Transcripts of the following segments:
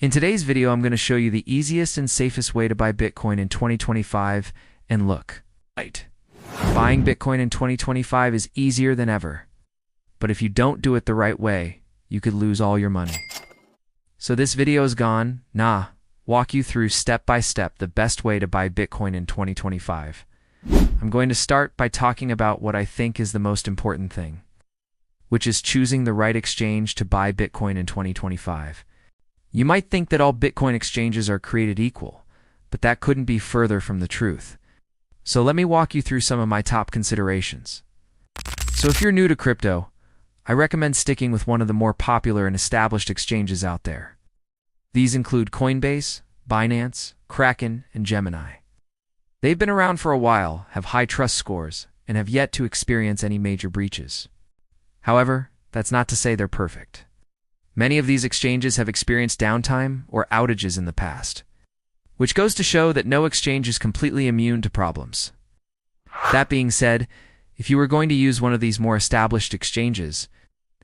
In today's video, I'm going to show you the easiest and safest way to buy Bitcoin in 2025, and look, right. Buying Bitcoin in 2025 is easier than ever. But if you don't do it the right way, you could lose all your money. So this video is walk you through step by step the best way to buy Bitcoin in 2025. I'm going to start by talking about what I think is the most important thing, which is choosing the right exchange to buy Bitcoin in 2025. You might think that all Bitcoin exchanges are created equal, but that couldn't be further from the truth. So let me walk you through some of my top considerations. So if you're new to crypto, I recommend sticking with one of the more popular and established exchanges out there. These include Coinbase, Binance, Kraken, and Gemini. They've been around for a while, have high trust scores, and have yet to experience any major breaches. However, that's not to say they're perfect. Many of these exchanges have experienced downtime or outages in the past, which goes to show that no exchange is completely immune to problems. That being said, if you are going to use one of these more established exchanges,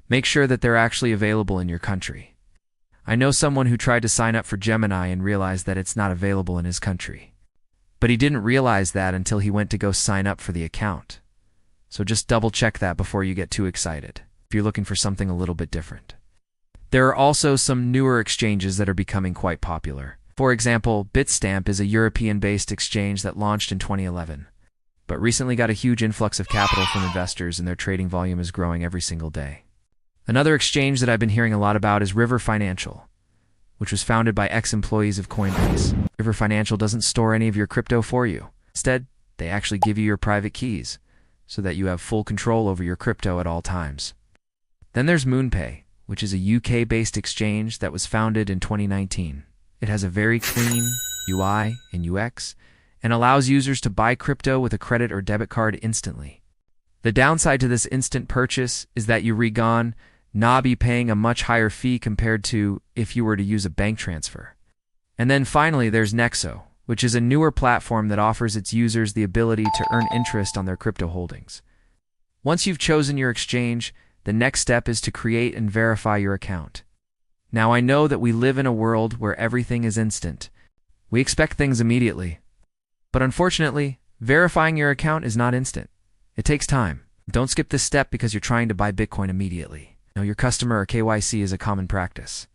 make sure that they're actually available in your country. I know someone who tried to sign up for Gemini and realized that it's not available in his country. But he didn't realize that until he went to go sign up for the account. So just double check that before you get too excited, if you're looking for something a little bit different. There are also some newer exchanges that are becoming quite popular. For example, Bitstamp is a European-based exchange that launched in 2011, but recently got a huge influx of capital from investors and their trading volume is growing every single day. Another exchange that I've been hearing a lot about is River Financial, which was founded by ex-employees of Coinbase. River Financial doesn't store any of your crypto for you. Instead, they actually give you your private keys so that you have full control over your crypto at all times. Then there's MoonPay, which is a UK-based exchange that was founded in 2019. It has a very clean UI and UX and allows users to buy crypto with a credit or debit card instantly. The downside to this instant purchase is that you be paying a much higher fee compared to if you were to use a bank transfer. And then finally, there's Nexo, which is a newer platform that offers its users the ability to earn interest on their crypto holdings. Once you've chosen your exchange, the next step is to create and verify your account. Now, I know that we live in a world where everything is instant. We expect things immediately. But unfortunately, verifying your account is not instant. It takes time. Don't skip this step because you're trying to buy Bitcoin immediately. Know your customer or KYC is a common practice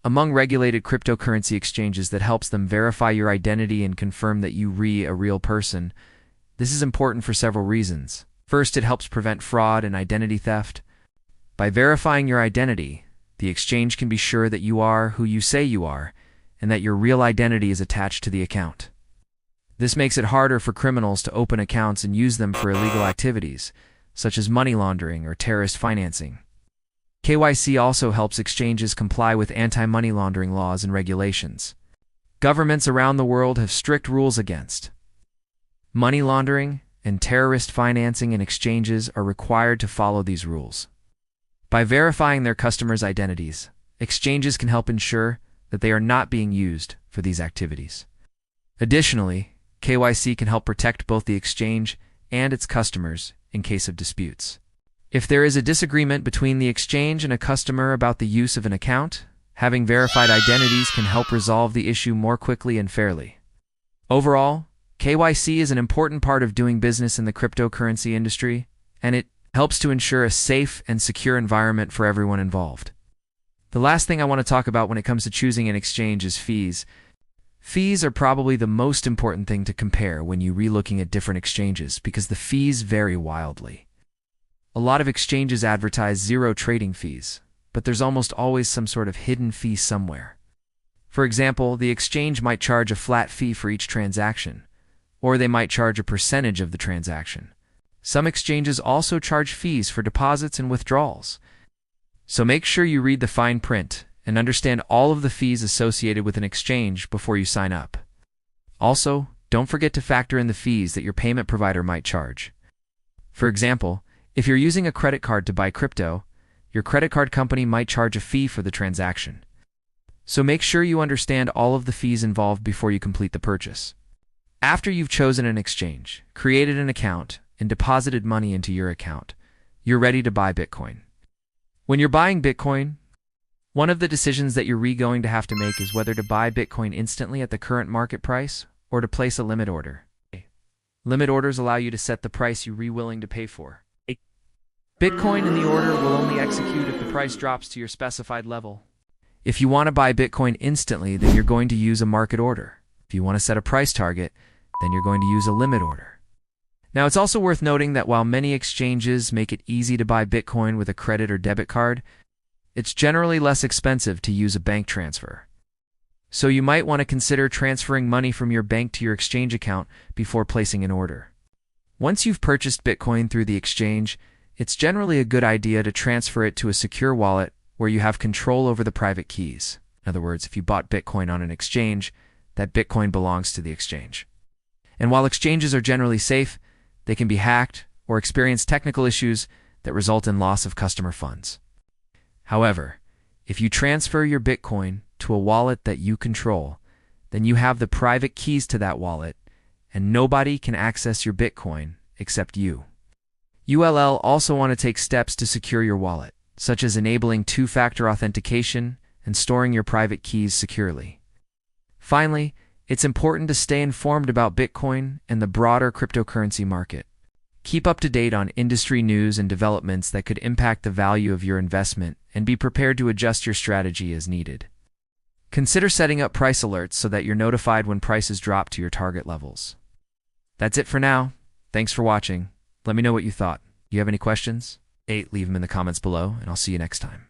among regulated cryptocurrency exchanges that helps them verify your identity and confirm that you a real person. This is important for several reasons. First, it helps prevent fraud and identity theft. By verifying your identity, the exchange can be sure that you are who you say you are and that your real identity is attached to the account. This makes it harder for criminals to open accounts and use them for illegal activities, such as money laundering or terrorist financing. KYC also helps exchanges comply with anti-money laundering laws and regulations. Governments around the world have strict rules against money laundering, and terrorist financing, and exchanges are required to follow these rules. By verifying their customers' identities, exchanges can help ensure that they are not being used for these activities. Additionally, KYC can help protect both the exchange and its customers in case of disputes. If there is a disagreement between the exchange and a customer about the use of an account, having verified identities can help resolve the issue more quickly and fairly. Overall, KYC is an important part of doing business in the cryptocurrency industry, and it helps to ensure a safe and secure environment for everyone involved. The last thing I want to talk about when it comes to choosing an exchange is fees. Fees are probably the most important thing to compare when you're looking at different exchanges because the fees vary wildly. A lot of exchanges advertise zero trading fees, but there's almost always some sort of hidden fee somewhere. For example, the exchange might charge a flat fee for each transaction, or they might charge a percentage of the transaction. Some exchanges also charge fees for deposits and withdrawals. So make sure you read the fine print and understand all of the fees associated with an exchange before you sign up. Also, don't forget to factor in the fees that your payment provider might charge. For example, if you're using a credit card to buy crypto, your credit card company might charge a fee for the transaction. So make sure you understand all of the fees involved before you complete the purchase. After you've chosen an exchange, created an account, and deposited money into your account, you're ready to buy Bitcoin. When you're buying Bitcoin, One of the decisions that you're going to have to make is whether to buy Bitcoin instantly at the current market price or to place a limit order. Limit orders allow you to set the price you're willing to pay for. Bitcoin in the order will only execute if the price drops to your specified level. If you want to buy Bitcoin instantly, then you're going to use a market order. If you want to set a price target, then you're going to use a limit order. Now, it's also worth noting that while many exchanges make it easy to buy Bitcoin with a credit or debit card, it's generally less expensive to use a bank transfer. So you might want to consider transferring money from your bank to your exchange account before placing an order. Once you've purchased Bitcoin through the exchange, it's generally a good idea to transfer it to a secure wallet where you have control over the private keys. In other words, if you bought Bitcoin on an exchange, that Bitcoin belongs to the exchange. And while exchanges are generally safe, they can be hacked or experience technical issues that result in loss of customer funds. However, if you transfer your Bitcoin to a wallet that you control, then you have the private keys to that wallet, and nobody can access your Bitcoin except you. ULL also want to take steps to secure your wallet, such as enabling two-factor authentication and storing your private keys securely. Finally, it's important to stay informed about Bitcoin and the broader cryptocurrency market. Keep up to date on industry news and developments that could impact the value of your investment, and be prepared to adjust your strategy as needed. Consider setting up price alerts so that you're notified when prices drop to your target levels. That's it for now. Thanks for watching. Let me know what you thought. Do you have any questions? Leave them in the comments below, and I'll see you next time.